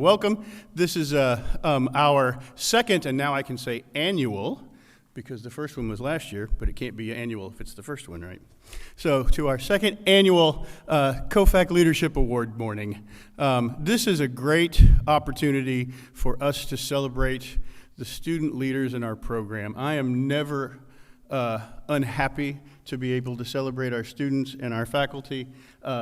welcome. This is our second, and now I can say annual, because the first one was last year, but it can't be annual if it's the first one, right? So to our second annual COFAC Leadership Award morning. This is a great opportunity for us to celebrate the student leaders in our program. I am never unhappy to be able to celebrate our students and our faculty.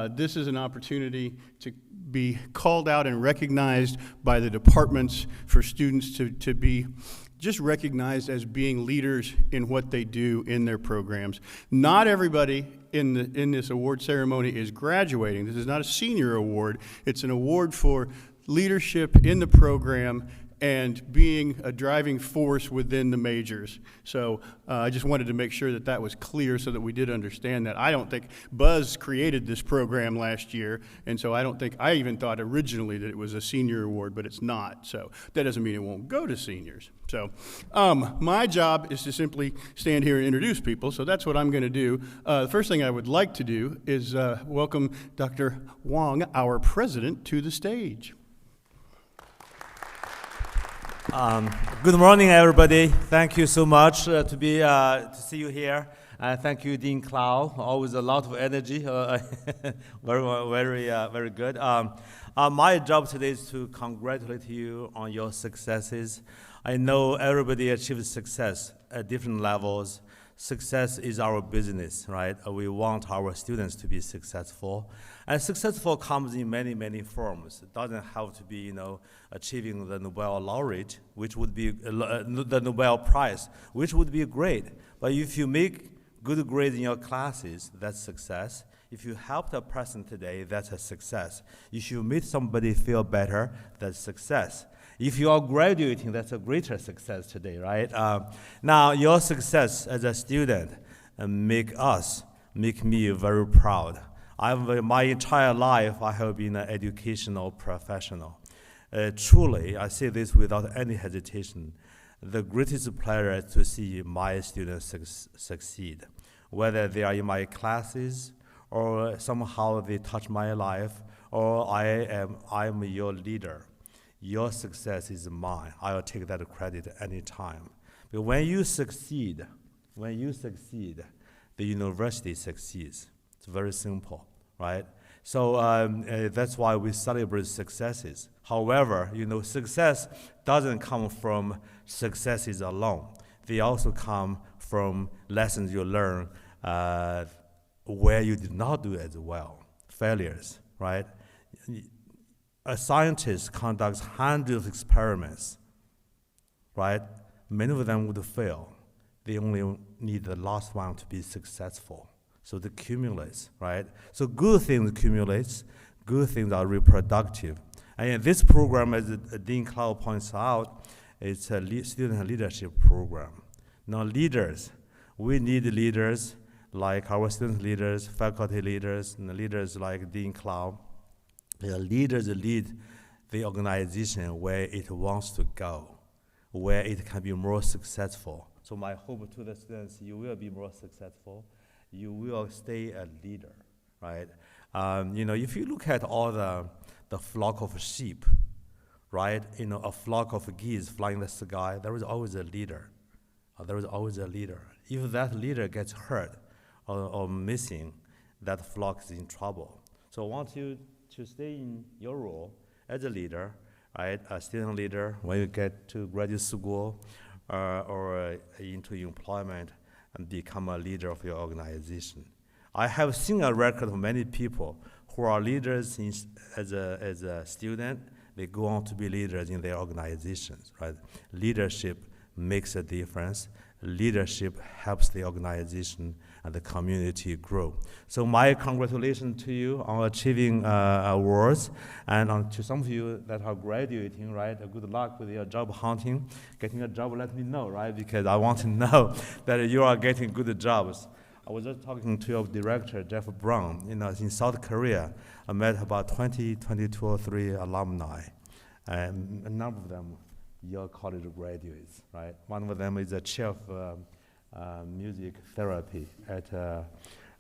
This is an opportunity to be called out and recognized by the departments for students to be just recognized as being leaders in what they do in their programs. Not everybody in this award ceremony is graduating. This is not a senior award. It's an award for leadership in the program and being a driving force within the majors. So I just wanted to make sure that that was clear so that we did understand that. I don't think Buzz created this program last year, and so I even thought originally that it was a senior award, but it's not. So that doesn't mean it won't go to seniors. So my job is to simply stand here and introduce people, so that's what I'm gonna do. The first thing I would like to do is welcome Dr. Wong, our president, to the stage. Good morning, everybody. Thank you so much to see you here. Thank you, Dean Clow. Always a lot of energy. Very good. My job today is to congratulate you on your successes. I know everybody achieves success at different levels. Success is our business, right? We want our students to be successful. And successful comes in many, many forms. It doesn't have to be, achieving the Nobel laureate, which would be the Nobel Prize, which would be great. But if you make good grades in your classes, that's success. If you helped a person today, that's a success. If you made somebody feel better, that's success. If you are graduating, that's a greater success today, right? Now, your success as a student make me very proud. My entire life, I have been an educational professional. Truly, I say this without any hesitation, the greatest pleasure is to see my students succeed, whether they are in my classes or somehow they touch my life, or I'm your leader. Your success is mine. I'll take that credit anytime. But when you succeed, the university succeeds. It's very simple, right? So that's why we celebrate successes. However, success doesn't come from successes alone. They also come from lessons you learn where you did not do as well, failures, right? A scientist conducts hundreds of experiments, right? Many of them would fail. They only need the last one to be successful. So it accumulates, right? So good things accumulates, good things are reproductive. And this program, as Dean Clow points out, it's a student leadership program. Now leaders, we need leaders like our student leaders, faculty leaders, and leaders like Dean Clow. The leaders lead the organization where it wants to go, where it can be more successful. So my hope to the students, you will be more successful. You will stay a leader, right? If you look at all the flock of sheep, right? A flock of geese flying in the sky, there is always a leader. There is always a leader. If that leader gets hurt or missing, that flock is in trouble. So I want you to stay in your role as a leader, right? A student leader when you get to graduate school or into employment and become a leader of your organization. I have seen a record of many people who are leaders as a student. They go on to be leaders in their organizations, right? Leadership makes a difference. Leadership helps the organization and the community grow. So my congratulations to you on achieving awards, and to some of you that are graduating, right? Good luck with your job hunting. Getting a job, let me know, right? Because I want to know that you are getting good jobs. I was just talking to your director, Jeff Brown, in South Korea. I met about 22 or 3 alumni, and a number of them your college graduates, right? One of them is a chair of music therapy at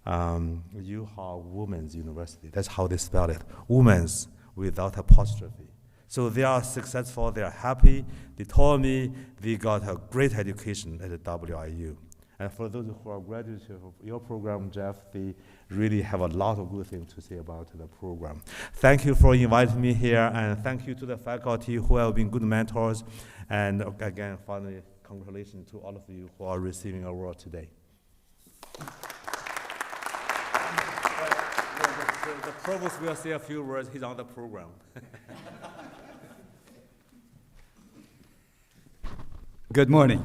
Yuhao Women's University. That's how they spell it, women's without apostrophe. So they are successful, they are happy. They told me they got a great education at the WIU. And for those who are graduates of your program, Jeff, they really have a lot of good things to say about the program. Thank you for inviting me here, and thank you to the faculty who have been good mentors. And again, finally, congratulations to all of you who are receiving award today. The provost will say a few words. He's on the program. Good morning.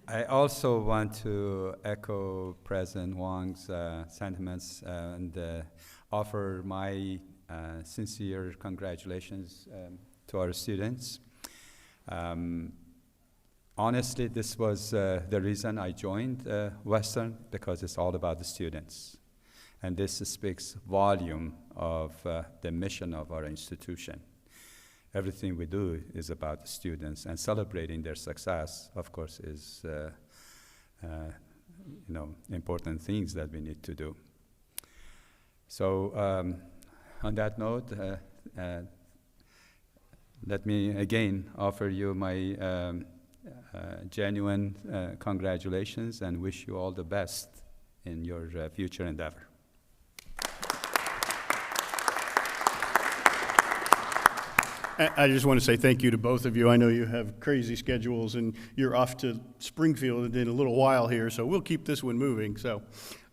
I also want to echo President Wang's sentiments and offer my sincere congratulations to our students. Honestly, this was the reason I joined Western, because it's all about the students. And this speaks volume of the mission of our institution. Everything we do is about the students, and celebrating their success, of course, is important things that we need to do. So on that note, let me again offer you my genuine congratulations and wish you all the best in your future endeavor. I just want to say thank you to both of you. I know you have crazy schedules, and you're off to Springfield in a little while here, so we'll keep this one moving. So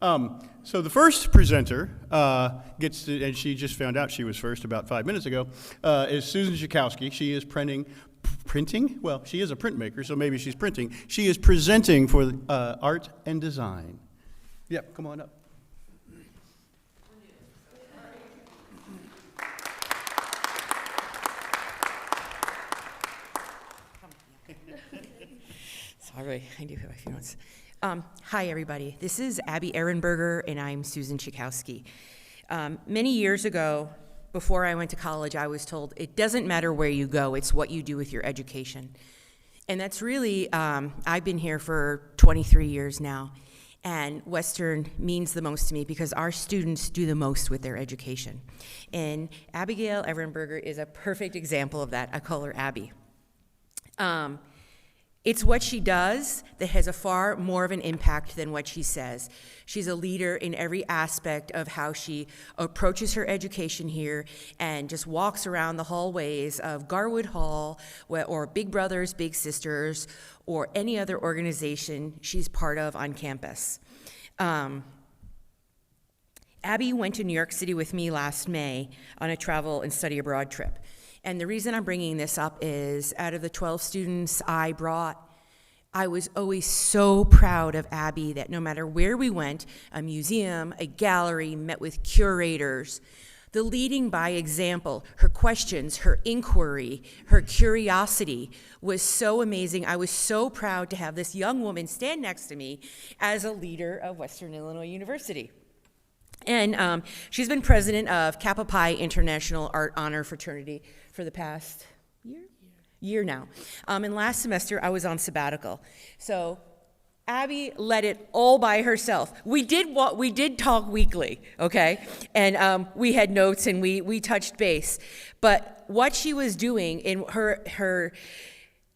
the first presenter gets to, and she just found out she was first about 5 minutes ago, is Susan Schakowsky. She is printing? Well, she is a printmaker, so maybe she's printing. She is presenting for art and design. Yep, come on up. Sorry, I do have a few notes. Hi, everybody. This is Abby Ehrenberger, and I'm Susan Schakowsky. Many years ago, before I went to college, I was told it doesn't matter where you go, it's what you do with your education. And that's really, I've been here for 23 years now, and Western means the most to me because our students do the most with their education. And Abigail Ehrenberger is a perfect example of that. I call her Abby. It's what she does that has a far more of an impact than what she says. She's a leader in every aspect of how she approaches her education here and just walks around the hallways of Garwood Hall or Big Brothers, Big Sisters, or any other organization she's part of on campus. Abby went to New York City with me last May on a travel and study abroad trip. And the reason I'm bringing this up is out of the 12 students I brought, I was always so proud of Abby that no matter where we went, a museum, a gallery, met with curators, the leading by example, her questions, her inquiry, her curiosity was so amazing. I was so proud to have this young woman stand next to me as a leader of Western Illinois University. And she's been president of Kappa Pi International Art Honor Fraternity for the past year now. And last semester, I was on sabbatical. So Abby led it all by herself. We did talk weekly, okay? And we had notes and we touched base. But what she was doing in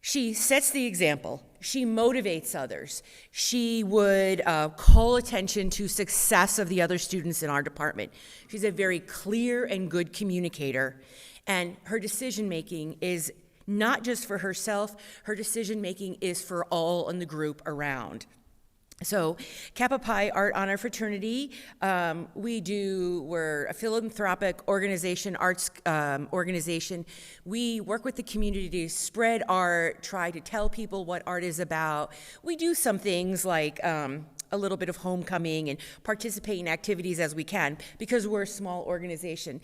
she sets the example. She motivates others. She would call attention to success of the other students in our department. She's a very clear and good communicator. And her decision-making is not just for herself, her decision-making is for all in the group around. So Kappa Pi Art Honor Fraternity, we're a philanthropic organization, arts organization. We work with the community to spread art, try to tell people what art is about. We do some things like a little bit of homecoming and participate in activities as we can because we're a small organization.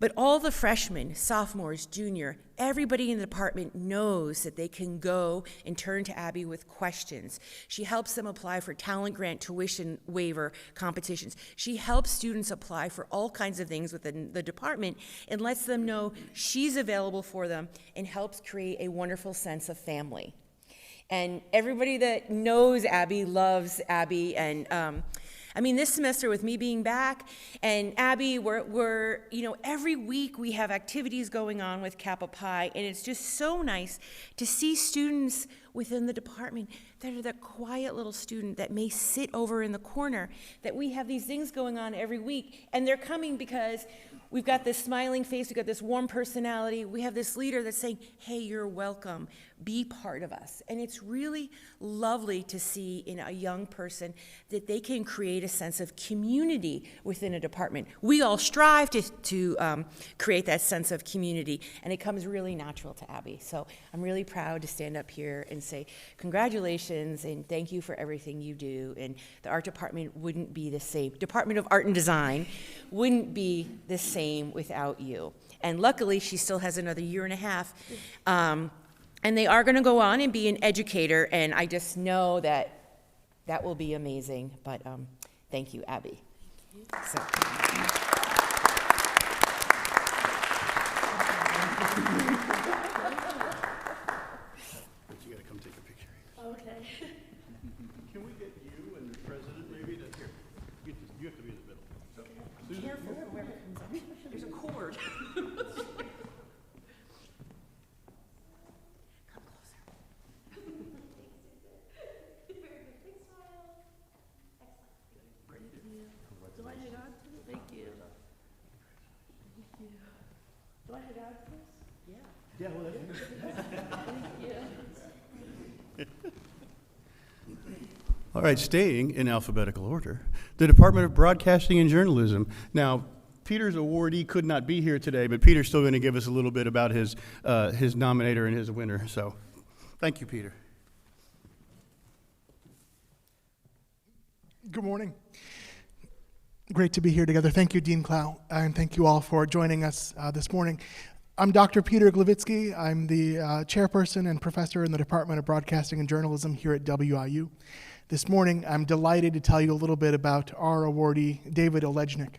But all the freshmen, sophomores, junior, everybody in the department knows that they can go and turn to Abby with questions. She helps them apply for talent grant, tuition waiver competitions. She helps students apply for all kinds of things within the department and lets them know she's available for them and helps create a wonderful sense of family. And everybody that knows Abby loves Abby, and I mean, this semester with me being back and Abby, we're every week we have activities going on with Kappa Pi, and it's just so nice to see students within the department that are that quiet little student that may sit over in the corner, that we have these things going on every week, and they're coming because we've got this smiling face, we've got this warm personality, we have this leader that's saying, hey, you're welcome, be part of us. And it's really lovely to see in a young person that they can create a sense of community within a department. We all strive to create that sense of community, and it comes really natural to Abby. So I'm really proud to stand up here and say congratulations and thank you for everything you do. And the art department wouldn't be the same. Department of Art and Design wouldn't be the same without you. And luckily, she still has another year and a half. And they are going to go on and be an educator, and I just know that that will be amazing. But thank you, Abby. So. But you got to come take a picture. Okay. Can we get you and the president maybe to here? You have to be in the middle. So, Susan, Careful, whoever comes up. There's a cord. Do I hang on to it? Thank you. Thank you. Do I hang on to this? yeah, well, that's Thank you. All right, staying in alphabetical order, the Department of Broadcasting and Journalism. Now, Peter's awardee could not be here today, but Peter's still going to give us a little bit about his nominator and his winner. So, thank you, Peter. Good morning. Great to be here together. Thank you, Dean Clow, and thank you all for joining us this morning. I'm Dr. Peter Glavitsky. I'm the chairperson and professor in the Department of Broadcasting and Journalism here at WIU. This morning, I'm delighted to tell you a little bit about our awardee, David Olejnik.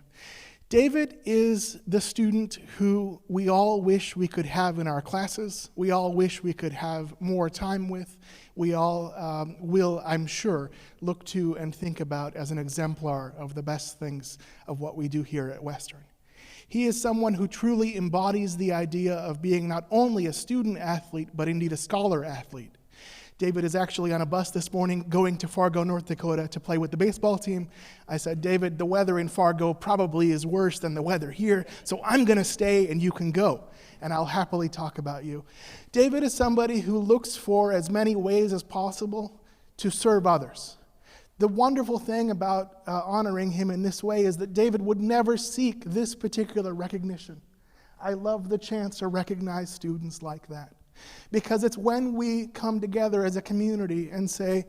David is the student who we all wish we could have in our classes. We all wish we could have more time with. We all will, I'm sure, look to and think about as an exemplar of the best things of what we do here at Western. He is someone who truly embodies the idea of being not only a student athlete, but indeed a scholar athlete. David is actually on a bus this morning going to Fargo, North Dakota to play with the baseball team. I said, David, the weather in Fargo probably is worse than the weather here, so I'm going to stay and you can go, and I'll happily talk about you. David is somebody who looks for as many ways as possible to serve others. The wonderful thing about honoring him in this way is that David would never seek this particular recognition. I love the chance to recognize students like that. Because it's when we come together as a community and say,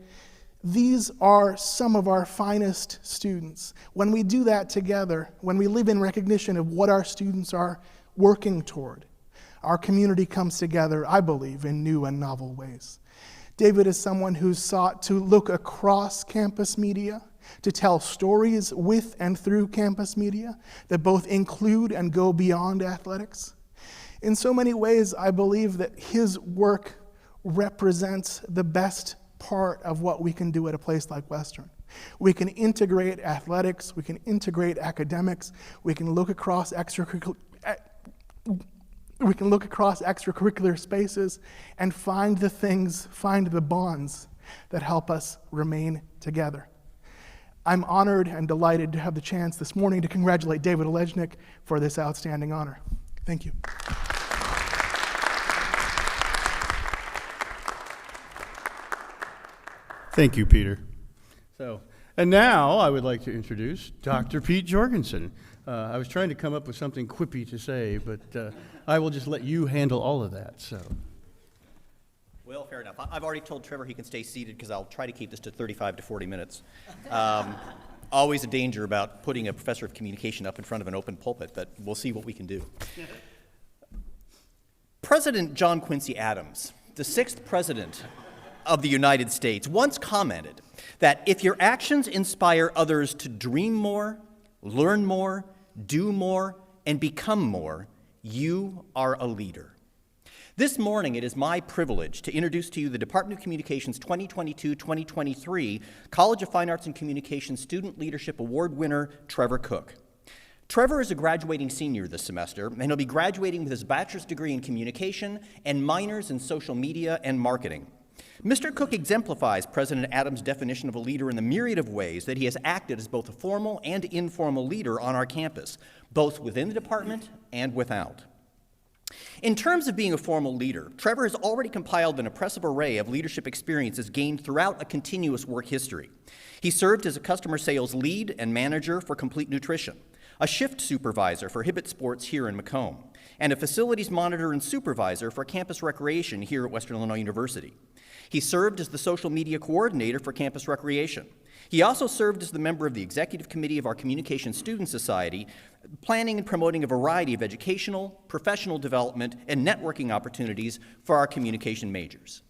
these are some of our finest students. When we do that together, when we live in recognition of what our students are working toward, our community comes together, I believe, in new and novel ways. David is someone who's sought to look across campus media, to tell stories with and through campus media that both include and go beyond athletics. In so many ways, I believe that his work represents the best part of what we can do at a place like Western. We can integrate athletics, we can integrate academics, we can look across extracurricular spaces and find the things, find the bonds that help us remain together. I'm honored and delighted to have the chance this morning to congratulate David Olejnik for this outstanding honor. Thank you. Thank you, Peter. And now I would like to introduce Dr. Pete Jorgensen. I was trying to come up with something quippy to say, but I will just let you handle all of that. So, well, fair enough. I've already told Trevor he can stay seated because I'll try to keep this to 35 to 40 minutes. Always a danger about putting a professor of communication up in front of an open pulpit, but we'll see what we can do. President John Quincy Adams, the 6th president of the United States, once commented that if your actions inspire others to dream more, learn more, do more, and become more, you are a leader. This morning, it is my privilege to introduce to you the Department of Communications 2022-2023 College of Fine Arts and Communications Student Leadership Award winner, Trevor Cook. Trevor is a graduating senior this semester, and he'll be graduating with his bachelor's degree in communication and minors in social media and marketing. Mr. Cook exemplifies President Adams' definition of a leader in the myriad of ways that he has acted as both a formal and informal leader on our campus, both within the department and without. In terms of being a formal leader, Trevor has already compiled an impressive array of leadership experiences gained throughout a continuous work history. He served as a customer sales lead and manager for Complete Nutrition, a shift supervisor for Hibbett Sports here in Macomb, and a facilities monitor and supervisor for campus recreation here at Western Illinois University. He served as the social media coordinator for campus recreation. He also served as the member of the executive committee of our Communication Student Society, planning and promoting a variety of educational, professional development, and networking opportunities for our communication majors.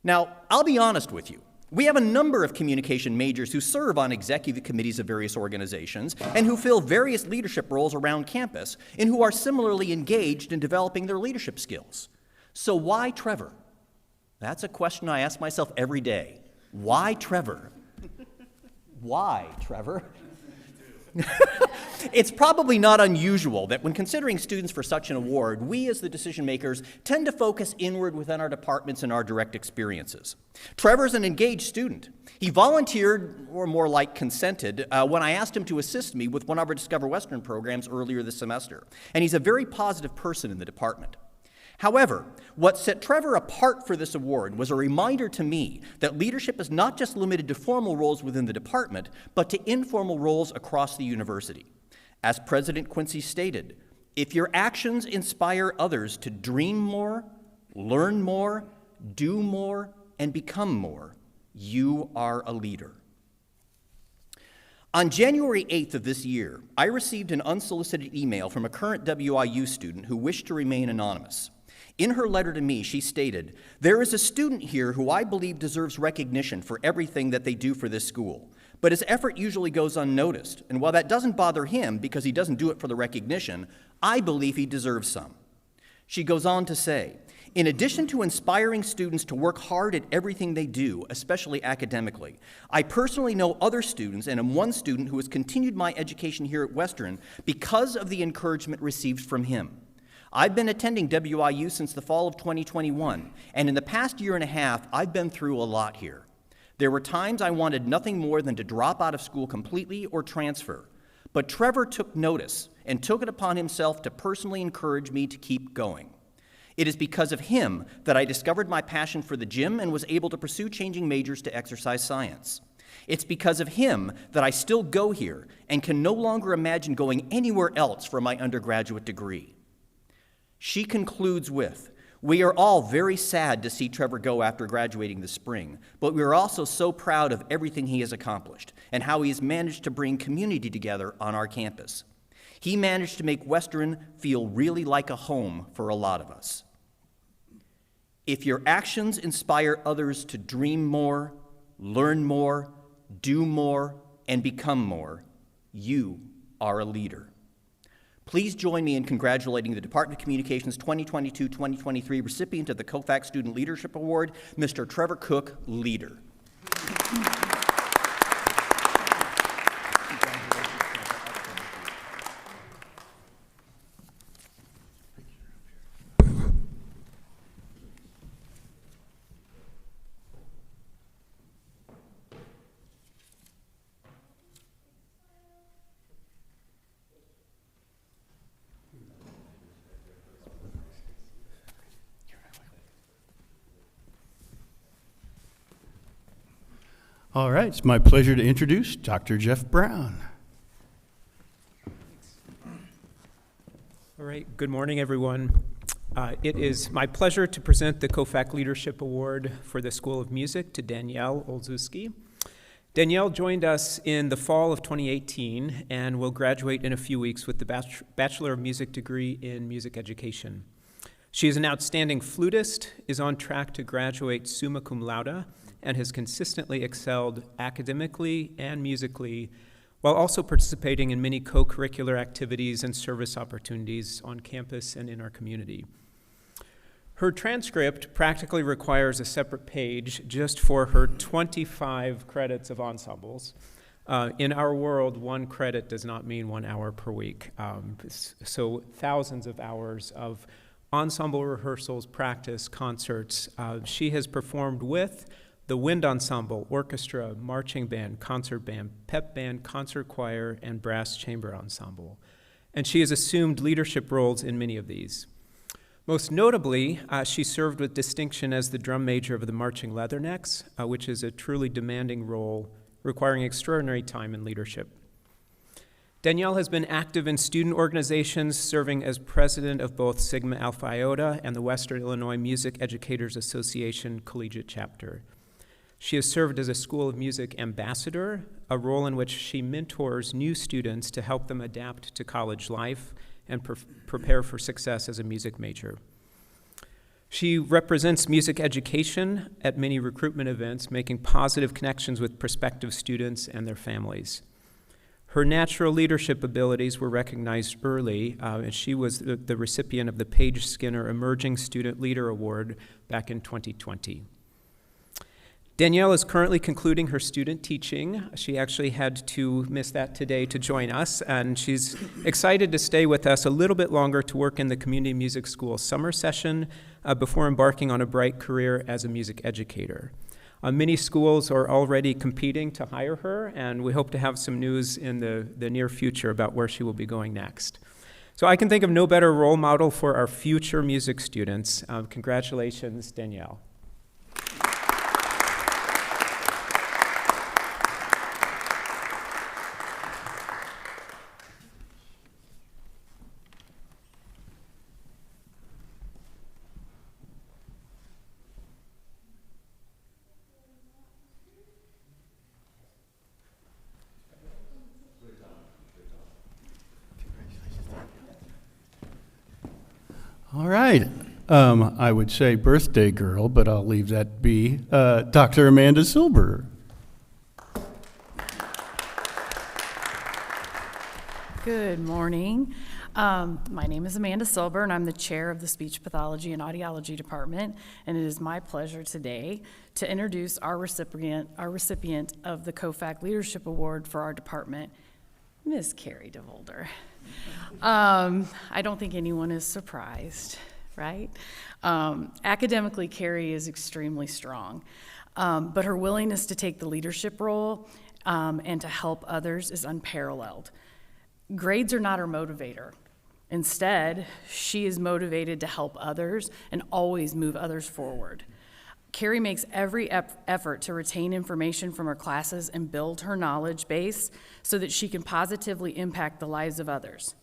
Now, I'll be honest with you. We have a number of communication majors who serve on executive committees of various organizations and who fill various leadership roles around campus and who are similarly engaged in developing their leadership skills. So why Trevor? That's a question I ask myself every day. Why Trevor? Why Trevor? It's probably not unusual that when considering students for such an award, we as the decision makers tend to focus inward within our departments and our direct experiences. Trevor's an engaged student. He volunteered, or more like consented, when I asked him to assist me with one of our Discover Western programs earlier this semester, and he's a very positive person in the department. However, what set Trevor apart for this award was a reminder to me that leadership is not just limited to formal roles within the department, but to informal roles across the university. As President Quincy stated, if your actions inspire others to dream more, learn more, do more, and become more, you are a leader. On January 8th of this year, I received an unsolicited email from a current WIU student who wished to remain anonymous. In her letter to me, she stated, "There is a student here who I believe deserves recognition for everything that they do for this school, but his effort usually goes unnoticed, and while that doesn't bother him because he doesn't do it for the recognition, I believe he deserves some." She goes on to say, "In addition to inspiring students to work hard at everything they do, especially academically, I personally know other students and am one student who has continued my education here at Western because of the encouragement received from him. I've been attending WIU since the fall of 2021, and in the past year and a half, I've been through a lot here. There were times I wanted nothing more than to drop out of school completely or transfer, but Trevor took notice and took it upon himself to personally encourage me to keep going. It is because of him that I discovered my passion for the gym and was able to pursue changing majors to exercise science. It's because of him that I still go here and can no longer imagine going anywhere else for my undergraduate degree." She concludes with, "We are all very sad to see Trevor go after graduating this spring, but we are also so proud of everything he has accomplished and how he has managed to bring community together on our campus. He managed to make Western feel really like a home for a lot of us. If your actions inspire others to dream more, learn more, do more, and become more, you are a leader." Please join me in congratulating the Department of Communications 2022-2023 recipient of the COFAC Student Leadership Award, Mr. Trevor Cook, Leader. All right, it's my pleasure to introduce Dr. Jeff Brown. All right, good morning, everyone. It is my pleasure to present the COFAC Leadership Award for the School of Music to Danielle Olszewski. Danielle joined us in the fall of 2018 and will graduate in a few weeks with the Bachelor of Music degree in Music Education. She is an outstanding flutist, is on track to graduate summa cum laude, and has consistently excelled academically and musically, while also participating in many co-curricular activities and service opportunities on campus and in our community. Her transcript practically requires a separate page just for her 25 credits of ensembles. In our world, 1 credit does not mean 1 hour per week. So thousands of hours of ensemble rehearsals, practice, concerts. She has performed with the wind ensemble, orchestra, marching band, concert band, pep band, concert choir, and brass chamber ensemble. And she has assumed leadership roles in many of these. Most notably, she served with distinction as the drum major of the Marching Leathernecks, which is a truly demanding role requiring extraordinary time and leadership. Danielle has been active in student organizations, serving as president of both Sigma Alpha Iota and the Western Illinois Music Educators Association Collegiate Chapter. She has served as a School of Music ambassador, a role in which she mentors new students to help them adapt to college life and prepare for success as a music major. She represents music education at many recruitment events, making positive connections with prospective students and their families. Her natural leadership abilities were recognized early, and she was the recipient of the Paige Skinner Emerging Student Leader Award back in 2020. Danielle is currently concluding her student teaching. She actually had to miss that today to join us, and she's excited to stay with us a little bit longer to work in the Community Music School summer session before embarking on a bright career as a music educator. Many schools are already competing to hire her, and we hope to have some news in the near future about where she will be going next. So I can think of no better role model for our future music students. Congratulations, Danielle. All right. I would say birthday girl, but I'll leave that be. Dr. Amanda Silber. Good morning. My name is Amanda Silber, and I'm the chair of the Speech Pathology and Audiology Department, and it is my pleasure today to introduce our recipient of the COFAC Leadership Award for our department, Ms. Carrie DeVolder. I don't think anyone is surprised, right? Academically, Carrie is extremely strong, but her willingness to take the leadership role and to help others is unparalleled. Grades are not her motivator. Instead, she is motivated to help others and always move others forward. Carrie makes every effort to retain information from her classes and build her knowledge base so that she can positively impact the lives of others.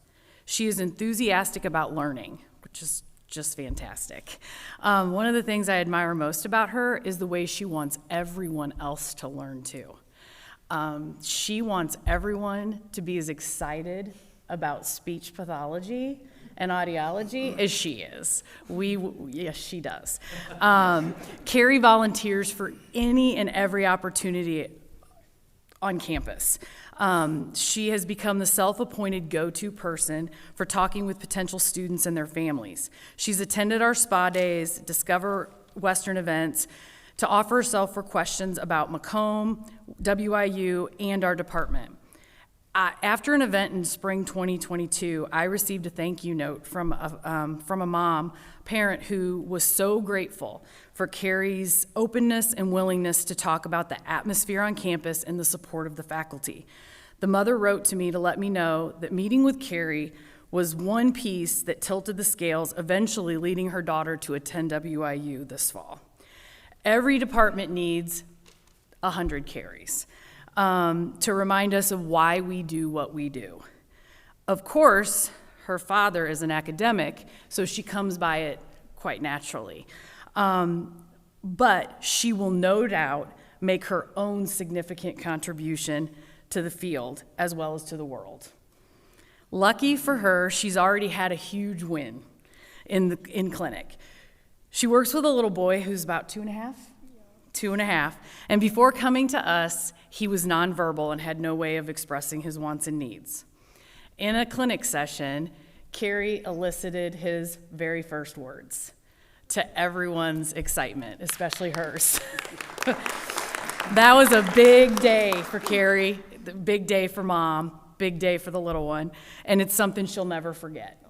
She is enthusiastic about learning, which is just fantastic. One of the things I admire most about her is the way she wants everyone else to learn too. She wants everyone to be as excited about speech pathology and audiology as she is. Yes, she does. Carrie volunteers for any and every opportunity on campus. She has become the self-appointed go-to person for talking with potential students and their families. She's attended our spa days, Discover Western events, to offer herself for questions about Macomb, WIU, and our department. After an event in spring 2022, I received a thank you note from a parent who was so grateful for Carrie's openness and willingness to talk about the atmosphere on campus and the support of the faculty. The mother wrote to me to let me know that meeting with Carrie was one piece that tilted the scales, eventually leading her daughter to attend WIU this fall. Every department needs 100 Carries to remind us of why we do what we do. Of course, her father is an academic, so she comes by it quite naturally. But she will no doubt make her own significant contribution to the field as well as to the world. Lucky for her, she's already had a huge win in clinic. She works with a little boy who's about 2.5, and before coming to us, he was nonverbal and had no way of expressing his wants and needs. In a clinic session, Carrie elicited his very first words, to everyone's excitement, especially hers. That was a big day for Carrie, big day for Mom, big day for the little one, and it's something she'll never forget.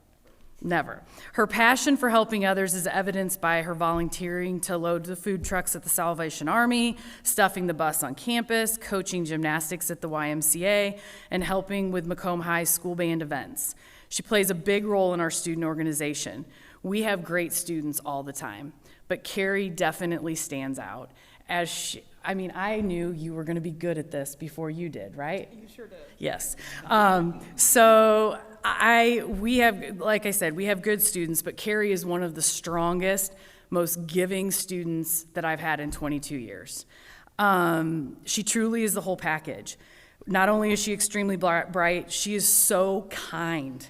Never. Her passion for helping others is evidenced by her volunteering to load the food trucks at the Salvation Army, stuffing the bus on campus, coaching gymnastics at the YMCA, and helping with Macomb High's school band events. She plays a big role in our student organization. We have great students all the time, but Carrie definitely stands out. I knew you were going to be good at this before you did, right? You sure did. Yes. We have, like I said, we have good students, but Carrie is one of the strongest, most giving students that I've had in 22 years. She truly is the whole package. Not only is she extremely bright, she is so kind,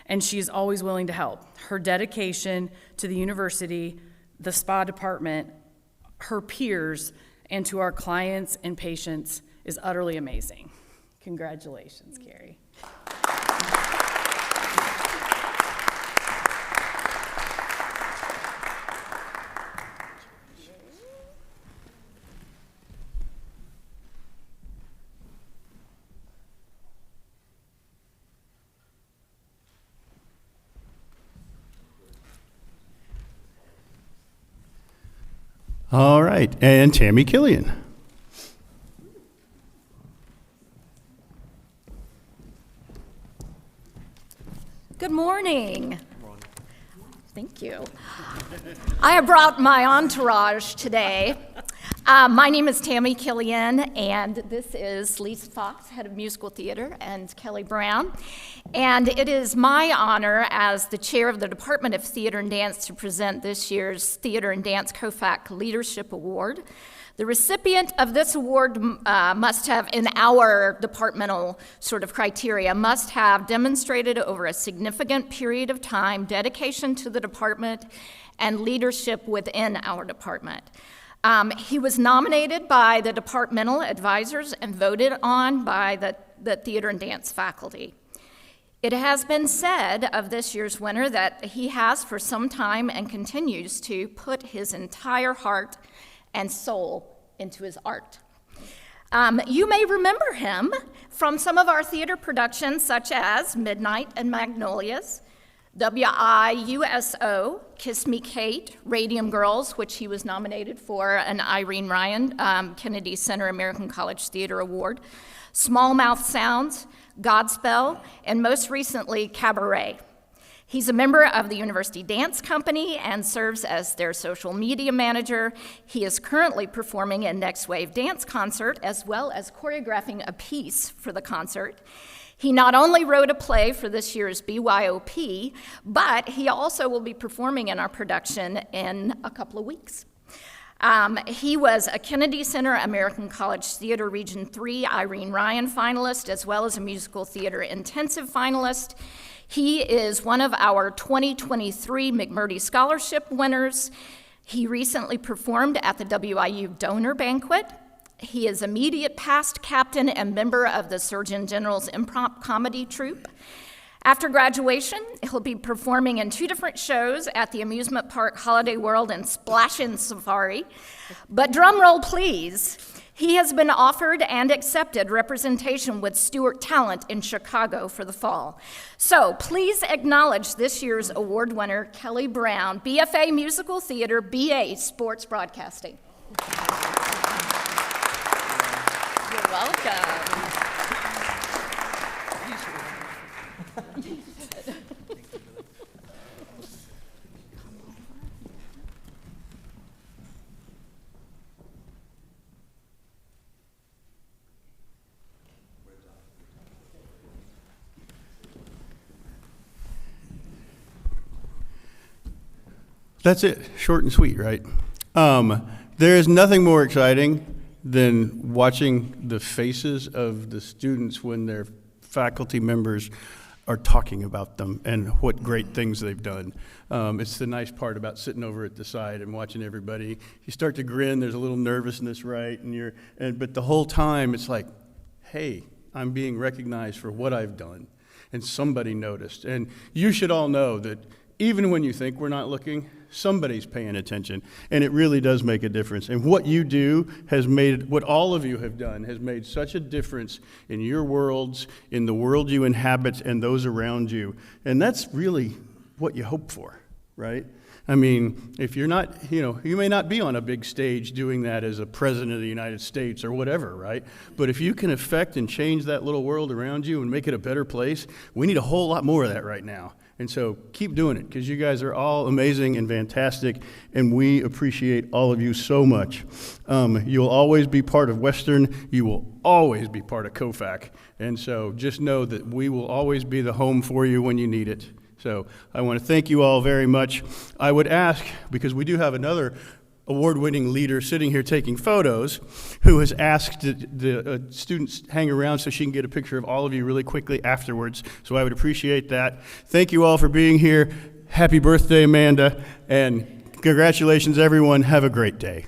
and she is always willing to help. Her dedication to the university, the spa department, her peers, and to our clients and patients is utterly amazing. Congratulations, Carrie. All right, and Tammy Killian. Good morning. Thank you. I have brought my entourage today. My name is Tammy Killian, and this is Lisa Fox, head of musical theater, and Kelly Brown. And it is my honor as the chair of the Department of Theater and Dance to present this year's Theater and Dance COFAC Leadership Award. The recipient of this award must have, in our departmental sort of criteria, must have demonstrated over a significant period of time dedication to the department and leadership within our department. He was nominated by the departmental advisors and voted on by the theater and dance faculty. It has been said of this year's winner that he has for some time and continues to put his entire heart and soul into his art. You may remember him from some of our theater productions such as Midnight and Magnolias, WIUSO, Kiss Me Kate, Radium Girls, which he was nominated for an Irene Ryan Kennedy Center American College Theater Award, Small Mouth Sounds, Godspell, and most recently, Cabaret. He's a member of the University Dance Company and serves as their social media manager. He is currently performing a Next Wave dance concert as well as choreographing a piece for the concert. He not only wrote a play for this year's BYOP, but he also will be performing in our production in a couple of weeks. He was a Kennedy Center American College Theater Region 3 Irene Ryan finalist, as well as a musical theater intensive finalist. He is one of our 2023 McMurdy Scholarship winners. He recently performed at the WIU Donor Banquet. He is immediate past captain and member of the Surgeon General's improv comedy troupe. After graduation, he'll be performing in 2 different shows at the Amusement Park Holiday World and Splashin' Safari. But drum roll, please. He has been offered and accepted representation with Stewart Talent in Chicago for the fall. So please acknowledge this year's award winner, Kelly Brown, BFA Musical Theater, BA Sports Broadcasting. You're welcome. That's it, short and sweet, right? There is nothing more exciting than watching the faces of the students when their faculty members are talking about them and what great things they've done. It's the nice part about sitting over at the side and watching everybody. You start to grin, there's a little nervousness, right? But the whole time it's like, hey, I'm being recognized for what I've done, and somebody noticed. And you should all know that even when you think we're not looking, somebody's paying attention, and it really does make a difference. And what you do has made, what all of you have done, has made such a difference in your worlds, in the world you inhabit, and those around you. And that's really what you hope for, right? I mean, if you're not, you may not be on a big stage doing that as a president of the United States or whatever, right? But if you can affect and change that little world around you and make it a better place, we need a whole lot more of that right now. And so keep doing it, because you guys are all amazing and fantastic, and we appreciate all of you so much. You'll always be part of Western. You will always be part of COFAC. And so just know that we will always be the home for you when you need it. So I want to thank you all very much. I would ask, because we do have another award-winning leader sitting here taking photos, who has asked the students hang around so she can get a picture of all of you really quickly afterwards. So I would appreciate that. Thank you all for being here. Happy birthday, Amanda, and congratulations, everyone. Have a great day.